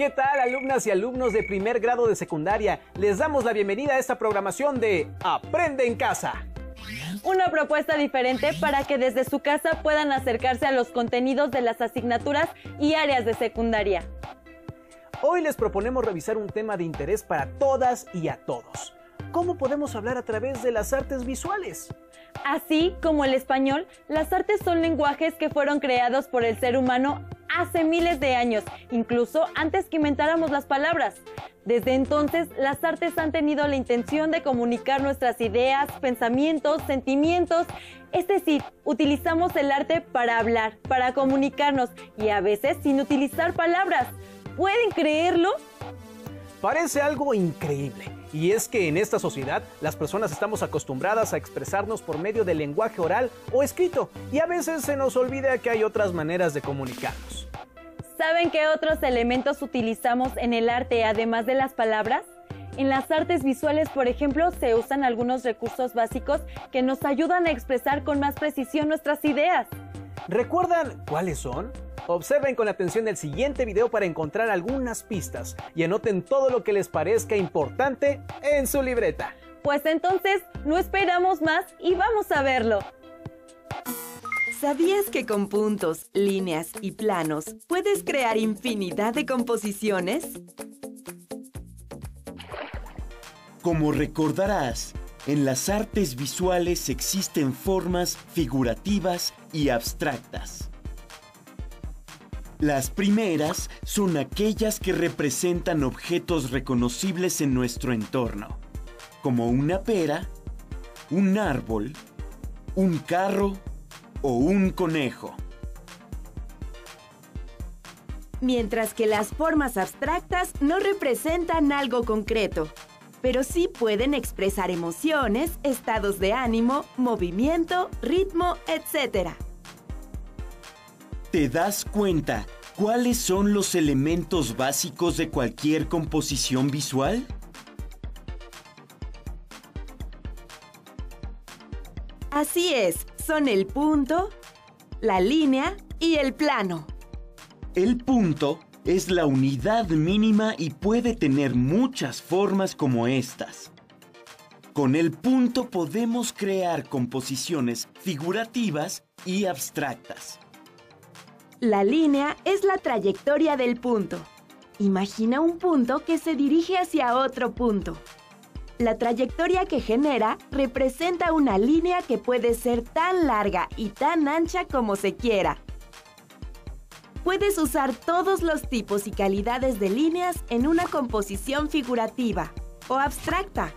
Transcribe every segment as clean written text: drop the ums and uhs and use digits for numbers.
¿Qué tal, alumnas y alumnos de primer grado de secundaria? Les damos la bienvenida a esta programación de Aprende en Casa. Una propuesta diferente para que desde su casa puedan acercarse a los contenidos de las asignaturas y áreas de secundaria. Hoy les proponemos revisar un tema de interés para todas y a todos. ¿Cómo podemos hablar a través de las artes visuales? Así como el español, las artes son lenguajes que fueron creados por el ser humano hace miles de años, incluso antes que inventáramos las palabras. Desde entonces, las artes han tenido la intención de comunicar nuestras ideas, pensamientos, sentimientos. Es decir, utilizamos el arte para hablar, para comunicarnos y a veces sin utilizar palabras. ¿Pueden creerlo? Parece algo increíble. Y es que en esta sociedad las personas estamos acostumbradas a expresarnos por medio del lenguaje oral o escrito y a veces se nos olvida que hay otras maneras de comunicarnos. ¿Saben qué otros elementos utilizamos en el arte además de las palabras? En las artes visuales, por ejemplo, se usan algunos recursos básicos que nos ayudan a expresar con más precisión nuestras ideas. ¿Recuerdan cuáles son? Observen con atención el siguiente video para encontrar algunas pistas y anoten todo lo que les parezca importante en su libreta. Pues entonces, no esperamos más y vamos a verlo. ¿Sabías que con puntos, líneas y planos puedes crear infinidad de composiciones? Como recordarás, en las artes visuales existen formas figurativas y abstractas. Las primeras son aquellas que representan objetos reconocibles en nuestro entorno, como una pera, un árbol, un carro o un conejo. Mientras que las formas abstractas no representan algo concreto, pero sí pueden expresar emociones, estados de ánimo, movimiento, ritmo, etc. ¿Te das cuenta cuáles son los elementos básicos de cualquier composición visual? Así es, son el punto, la línea y el plano. El punto es la unidad mínima y puede tener muchas formas como estas. Con el punto podemos crear composiciones figurativas y abstractas. La línea es la trayectoria del punto. Imagina un punto que se dirige hacia otro punto. La trayectoria que genera representa una línea que puede ser tan larga y tan ancha como se quiera. Puedes usar todos los tipos y calidades de líneas en una composición figurativa o abstracta.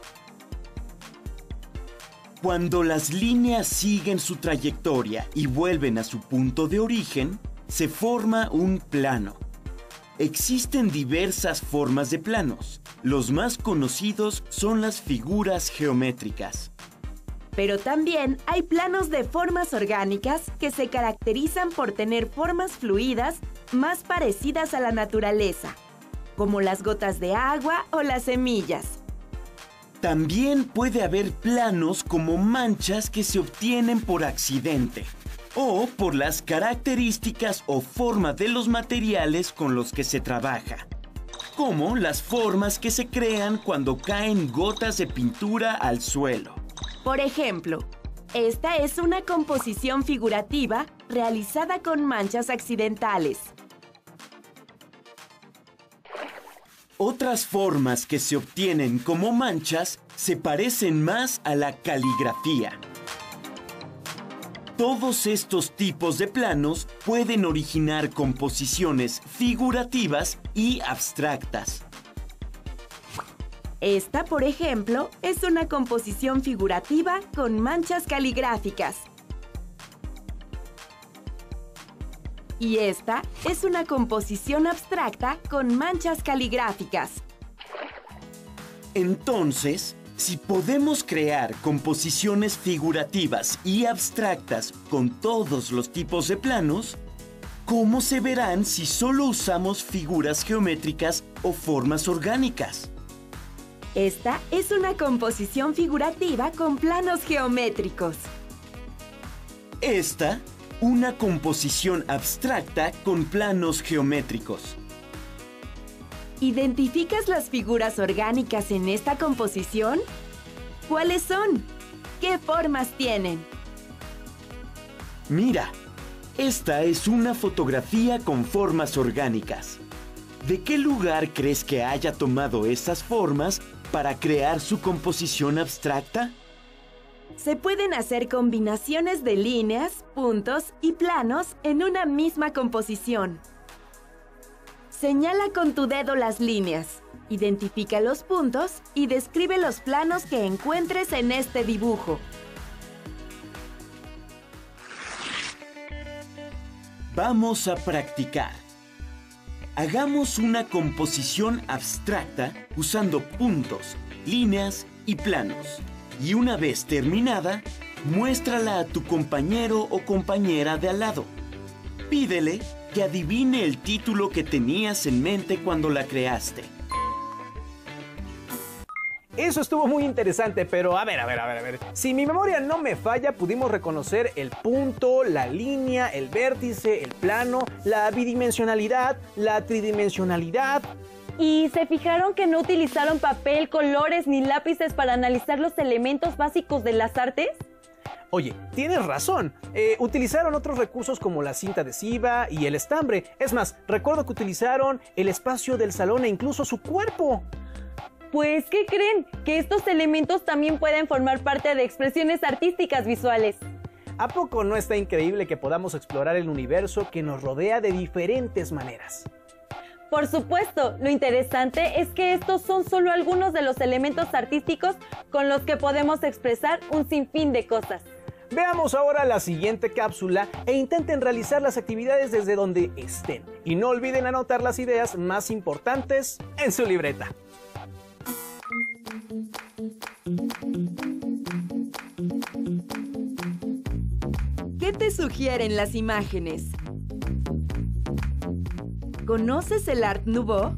Cuando las líneas siguen su trayectoria y vuelven a su punto de origen, se forma un plano. Existen diversas formas de planos. Los más conocidos son las figuras geométricas. Pero también hay planos de formas orgánicas que se caracterizan por tener formas fluidas más parecidas a la naturaleza, como las gotas de agua o las semillas. También puede haber planos como manchas que se obtienen por accidente o por las características o forma de los materiales con los que se trabaja, como las formas que se crean cuando caen gotas de pintura al suelo. Por ejemplo, esta es una composición figurativa realizada con manchas accidentales. Otras formas que se obtienen como manchas se parecen más a la caligrafía. Todos estos tipos de planos pueden originar composiciones figurativas y abstractas. Esta, por ejemplo, es una composición figurativa con manchas caligráficas. Y esta es una composición abstracta con manchas caligráficas. Entonces, si podemos crear composiciones figurativas y abstractas con todos los tipos de planos, ¿cómo se verán si solo usamos figuras geométricas o formas orgánicas? Esta es una composición figurativa con planos geométricos. Esta, una composición abstracta con planos geométricos. ¿Identificas las figuras orgánicas en esta composición? ¿Cuáles son? ¿Qué formas tienen? Mira, esta es una fotografía con formas orgánicas. ¿De qué lugar crees que haya tomado esas formas para crear su composición abstracta? Se pueden hacer combinaciones de líneas, puntos y planos en una misma composición. Señala con tu dedo las líneas, identifica los puntos y describe los planos que encuentres en este dibujo. Vamos a practicar. Hagamos una composición abstracta usando puntos, líneas y planos. Y una vez terminada, muéstrala a tu compañero o compañera de al lado. Pídele que adivine el título que tenías en mente cuando la creaste. Eso estuvo muy interesante, pero a ver. Si mi memoria no me falla, pudimos reconocer el punto, la línea, el vértice, el plano, la bidimensionalidad, la tridimensionalidad. ¿Y se fijaron que no utilizaron papel, colores ni lápices para analizar los elementos básicos de las artes? Oye, tienes razón. Utilizaron otros recursos como la cinta adhesiva y el estambre. Es más, recuerdo que utilizaron el espacio del salón e incluso su cuerpo. Pues, ¿qué creen? Que estos elementos también pueden formar parte de expresiones artísticas visuales. ¿A poco no está increíble que podamos explorar el universo que nos rodea de diferentes maneras? Por supuesto, lo interesante es que estos son solo algunos de los elementos artísticos con los que podemos expresar un sinfín de cosas. Veamos ahora la siguiente cápsula e intenten realizar las actividades desde donde estén. Y no olviden anotar las ideas más importantes en su libreta. ¿Qué te sugieren las imágenes? ¿Conoces el Art Nouveau?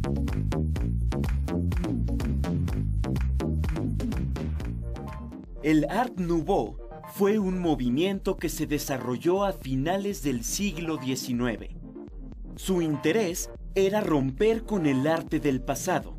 El Art Nouveau fue un movimiento que se desarrolló a finales del siglo XIX. Su interés era romper con el arte del pasado.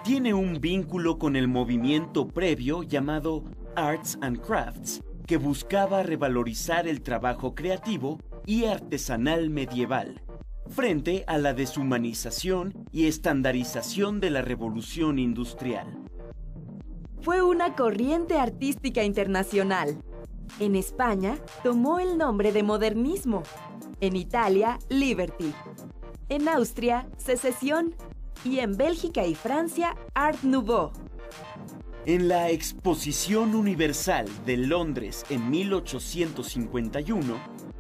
Tiene un vínculo con el movimiento previo llamado Arts and Crafts, que buscaba revalorizar el trabajo creativo y artesanal medieval, frente a la deshumanización y estandarización de la revolución industrial. Fue una corriente artística internacional. En España tomó el nombre de modernismo, en Italia, Liberty, en Austria, Secesión y en Bélgica y Francia, Art Nouveau. En la Exposición Universal de Londres en 1851,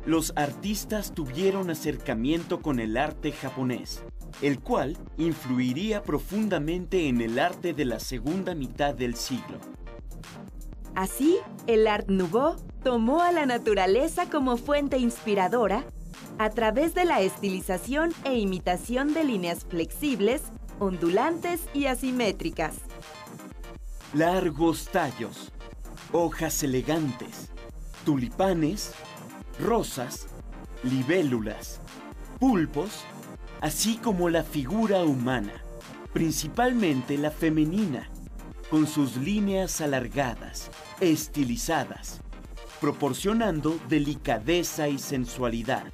los artistas tuvieron acercamiento con el arte japonés, el cual influiría profundamente en el arte de la segunda mitad del siglo. Así, el Art Nouveau tomó a la naturaleza como fuente inspiradora a través de la estilización e imitación de líneas flexibles, ondulantes y asimétricas. Largos tallos, hojas elegantes, tulipanes, rosas, libélulas, pulpos, así como la figura humana, principalmente la femenina, con sus líneas alargadas, estilizadas, proporcionando delicadeza y sensualidad.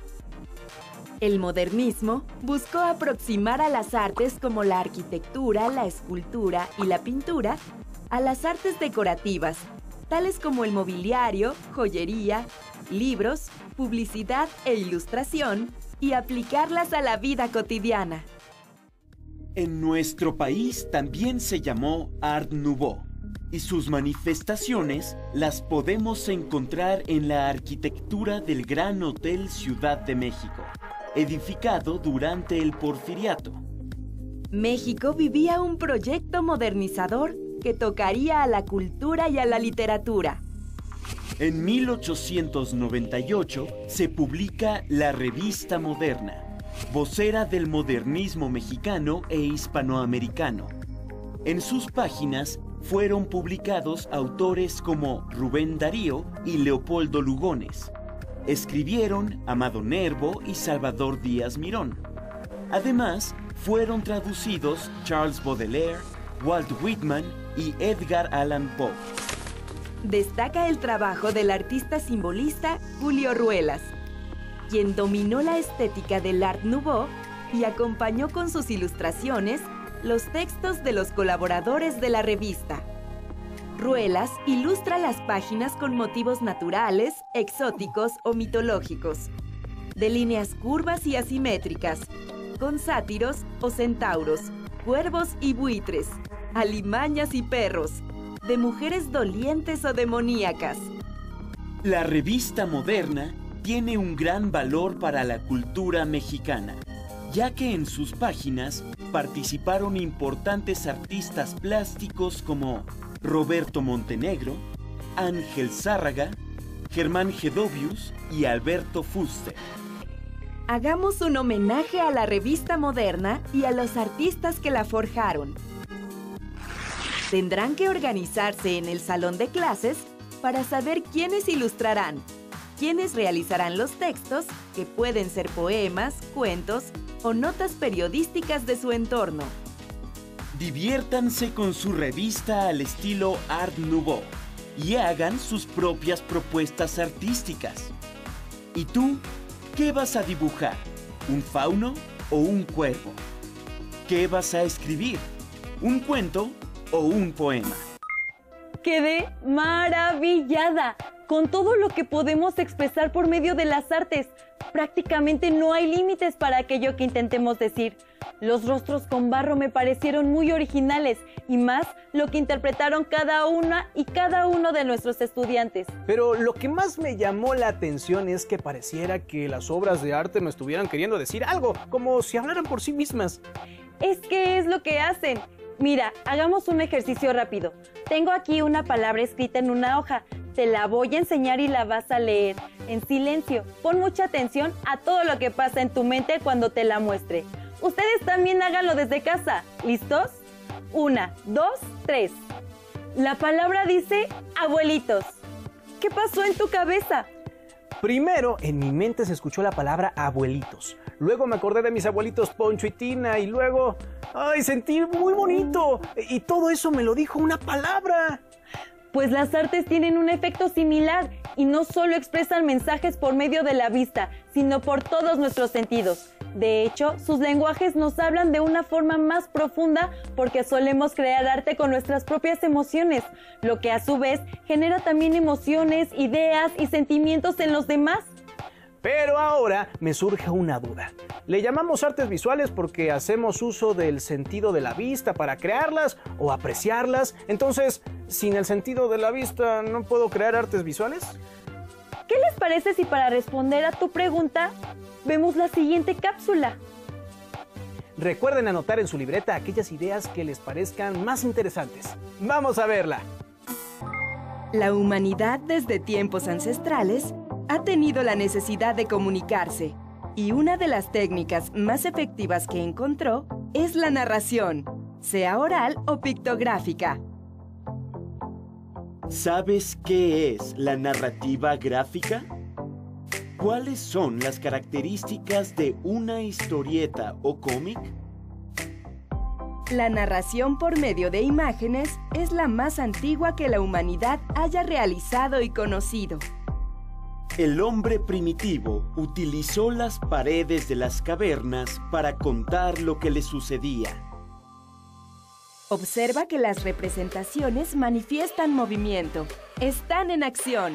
El modernismo buscó aproximar a las artes como la arquitectura, la escultura y la pintura a las artes decorativas, tales como el mobiliario, joyería, libros, publicidad e ilustración, y aplicarlas a la vida cotidiana. En nuestro país también se llamó Art Nouveau, y sus manifestaciones las podemos encontrar en la arquitectura del Gran Hotel Ciudad de México, edificado durante el Porfiriato. México vivía un proyecto modernizador que tocaría a la cultura y a la literatura. En 1898 se publica La Revista Moderna, vocera del modernismo mexicano e hispanoamericano. En sus páginas fueron publicados autores como Rubén Darío y Leopoldo Lugones. Escribieron Amado Nervo y Salvador Díaz Mirón. Además, fueron traducidos Charles Baudelaire, Walt Whitman y Edgar Allan Poe. Destaca el trabajo del artista simbolista Julio Ruelas, quien dominó la estética del Art Nouveau y acompañó con sus ilustraciones los textos de los colaboradores de la revista. Ruelas ilustra las páginas con motivos naturales, exóticos o mitológicos, de líneas curvas y asimétricas, con sátiros o centauros, cuervos y buitres, alimañas y perros, de mujeres dolientes o demoníacas. La revista moderna tiene un gran valor para la cultura mexicana, ya que en sus páginas participaron importantes artistas plásticos como Roberto Montenegro, Ángel Zárraga, Germán Gedovius y Alberto Fuster. Hagamos un homenaje a la revista moderna y a los artistas que la forjaron. Tendrán que organizarse en el salón de clases para saber quiénes ilustrarán, quiénes realizarán los textos, que pueden ser poemas, cuentos o notas periodísticas de su entorno. Diviértanse con su revista al estilo Art Nouveau y hagan sus propias propuestas artísticas. ¿Y tú, qué vas a dibujar? ¿Un fauno o un cuervo? ¿Qué vas a escribir? ¿Un cuento o un poema? Quedé maravillada con todo lo que podemos expresar por medio de las artes. Prácticamente no hay límites para aquello que intentemos decir. Los rostros con barro me parecieron muy originales y más lo que interpretaron cada una y cada uno de nuestros estudiantes. Pero lo que más me llamó la atención es que pareciera que las obras de arte me estuvieran queriendo decir algo, como si hablaran por sí mismas. Es que es lo que hacen. Mira, hagamos un ejercicio rápido. Tengo aquí una palabra escrita en una hoja. Te la voy a enseñar y la vas a leer en silencio. Pon mucha atención a todo lo que pasa en tu mente cuando te la muestre. Ustedes también háganlo desde casa. ¿Listos? 1, 2, 3. La palabra dice abuelitos. ¿Qué pasó en tu cabeza? Primero, en mi mente se escuchó la palabra abuelitos. Luego me acordé de mis abuelitos Poncho y Tina y luego... ¡ay, sentí muy bonito! Y todo eso me lo dijo una palabra. Pues las artes tienen un efecto similar y no solo expresan mensajes por medio de la vista, sino por todos nuestros sentidos. De hecho, sus lenguajes nos hablan de una forma más profunda porque solemos crear arte con nuestras propias emociones, lo que a su vez genera también emociones, ideas y sentimientos en los demás. Pero ahora me surge una duda. ¿Le llamamos artes visuales porque hacemos uso del sentido de la vista para crearlas o apreciarlas? Entonces, sin el sentido de la vista, ¿no puedo crear artes visuales? ¿Qué les parece si para responder a tu pregunta vemos la siguiente cápsula? Recuerden anotar en su libreta aquellas ideas que les parezcan más interesantes. ¡Vamos a verla! La humanidad desde tiempos ancestrales ha tenido la necesidad de comunicarse, y una de las técnicas más efectivas que encontró es la narración, sea oral o pictográfica. ¿Sabes qué es la narrativa gráfica? ¿Cuáles son las características de una historieta o cómic? La narración por medio de imágenes es la más antigua que la humanidad haya realizado y conocido. El hombre primitivo utilizó las paredes de las cavernas para contar lo que le sucedía. Observa que las representaciones manifiestan movimiento, están en acción.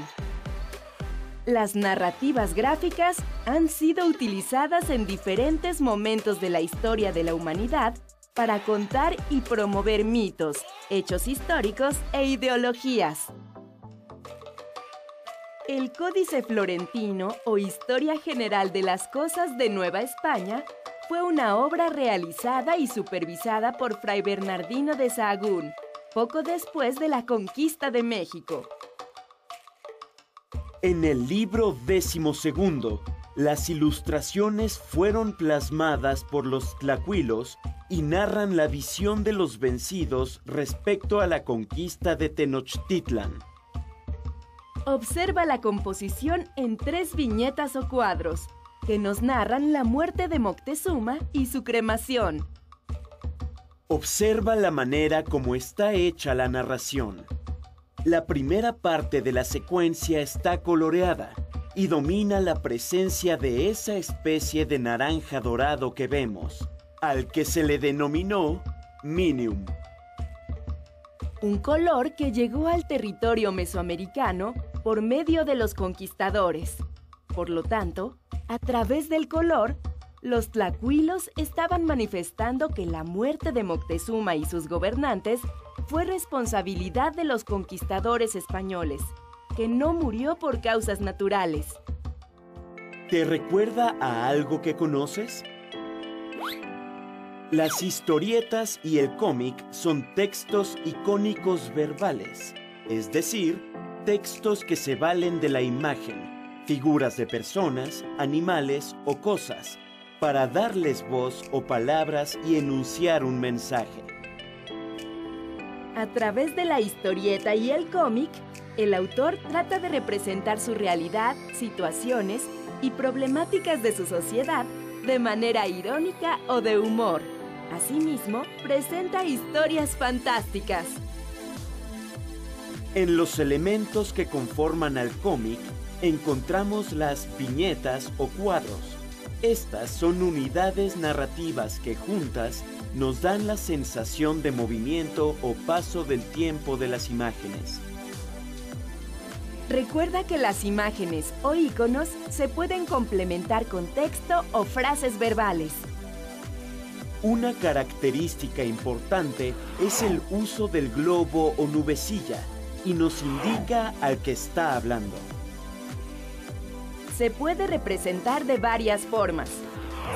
Las narrativas gráficas han sido utilizadas en diferentes momentos de la historia de la humanidad para contar y promover mitos, hechos históricos e ideologías. El Códice Florentino o Historia General de las Cosas de Nueva España fue una obra realizada y supervisada por Fray Bernardino de Sahagún, poco después de la conquista de México. En el libro 12, las ilustraciones fueron plasmadas por los tlacuilos y narran la visión de los vencidos respecto a la conquista de Tenochtitlan. Observa la composición en 3 viñetas o cuadros, que nos narran la muerte de Moctezuma y su cremación, Observa la manera como está hecha la narración. La primera parte de la secuencia está coloreada y domina la presencia de esa especie de naranja dorado que vemos, al que se le denominó Minium. Un color que llegó al territorio mesoamericano por medio de los conquistadores. Por lo tanto, a través del color, los tlacuilos estaban manifestando que la muerte de Moctezuma y sus gobernantes fue responsabilidad de los conquistadores españoles, que no murió por causas naturales. ¿Te recuerda a algo que conoces? Las historietas y el cómic son textos icónicos verbales, es decir, textos que se valen de la imagen, figuras de personas, animales o cosas, para darles voz o palabras y enunciar un mensaje. A través de la historieta y el cómic, el autor trata de representar su realidad, situaciones y problemáticas de su sociedad de manera irónica o de humor. Asimismo, presenta historias fantásticas. En los elementos que conforman al cómic, encontramos las viñetas o cuadros. Estas son unidades narrativas que juntas nos dan la sensación de movimiento o paso del tiempo de las imágenes. Recuerda que las imágenes o iconos se pueden complementar con texto o frases verbales. Una característica importante es el uso del globo o nubecilla y nos indica al que está hablando. Se puede representar de varias formas.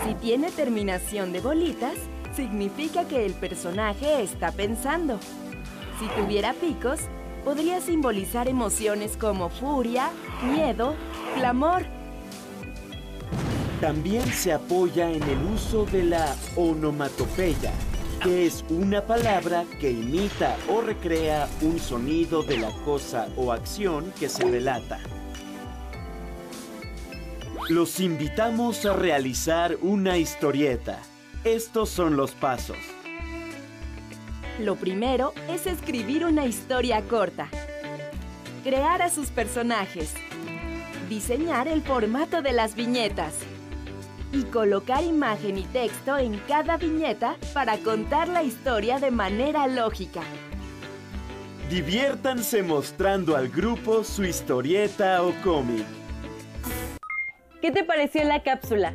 Si tiene terminación de bolitas, significa que el personaje está pensando. Si tuviera picos, podría simbolizar emociones como furia, miedo, clamor. También se apoya en el uso de la onomatopeya, que es una palabra que imita o recrea un sonido de la cosa o acción que se relata. Los invitamos a realizar una historieta. Estos son los pasos. Lo primero es escribir una historia corta. Crear a sus personajes. Diseñar el formato de las viñetas. Y colocar imagen y texto en cada viñeta para contar la historia de manera lógica. Diviértanse mostrando al grupo su historieta o cómic. ¿Qué te pareció la cápsula?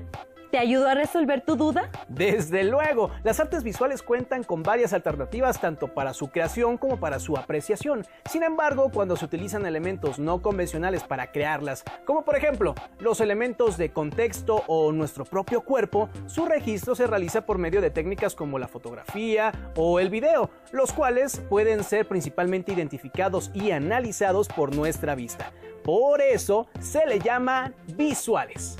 ¿Te ayudó a resolver tu duda? Desde luego, las artes visuales cuentan con varias alternativas tanto para su creación como para su apreciación. Sin embargo, cuando se utilizan elementos no convencionales para crearlas, como por ejemplo los elementos de contexto o nuestro propio cuerpo, su registro se realiza por medio de técnicas como la fotografía o el video, los cuales pueden ser principalmente identificados y analizados por nuestra vista. Por eso se le llama visuales.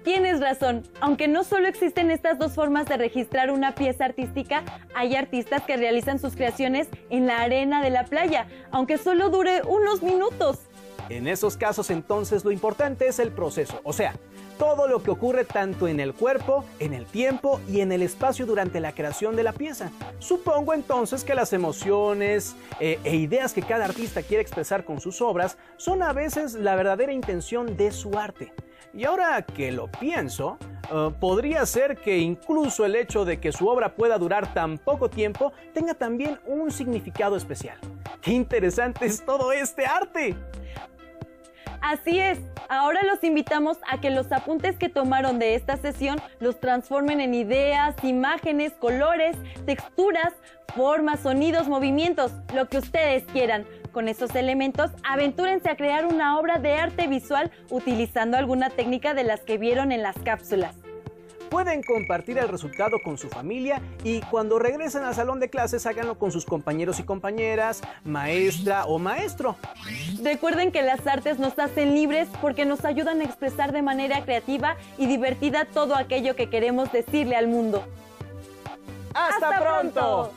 Tienes razón, aunque no solo existen estas dos formas de registrar una pieza artística, hay artistas que realizan sus creaciones en la arena de la playa, aunque solo dure unos minutos. En esos casos entonces lo importante es el proceso, o sea, todo lo que ocurre tanto en el cuerpo, en el tiempo y en el espacio durante la creación de la pieza. Supongo entonces que las emociones e ideas que cada artista quiere expresar con sus obras son a veces la verdadera intención de su arte. Y ahora que lo pienso, podría ser que incluso el hecho de que su obra pueda durar tan poco tiempo tenga también un significado especial. ¡Qué interesante es todo este arte! Así es, ahora los invitamos a que los apuntes que tomaron de esta sesión los transformen en ideas, imágenes, colores, texturas, formas, sonidos, movimientos, lo que ustedes quieran. Con esos elementos, aventúrense a crear una obra de arte visual utilizando alguna técnica de las que vieron en las cápsulas. Pueden compartir el resultado con su familia y cuando regresen al salón de clases háganlo con sus compañeros y compañeras, maestra o maestro. Recuerden que las artes nos hacen libres porque nos ayudan a expresar de manera creativa y divertida todo aquello que queremos decirle al mundo. ¡Hasta pronto!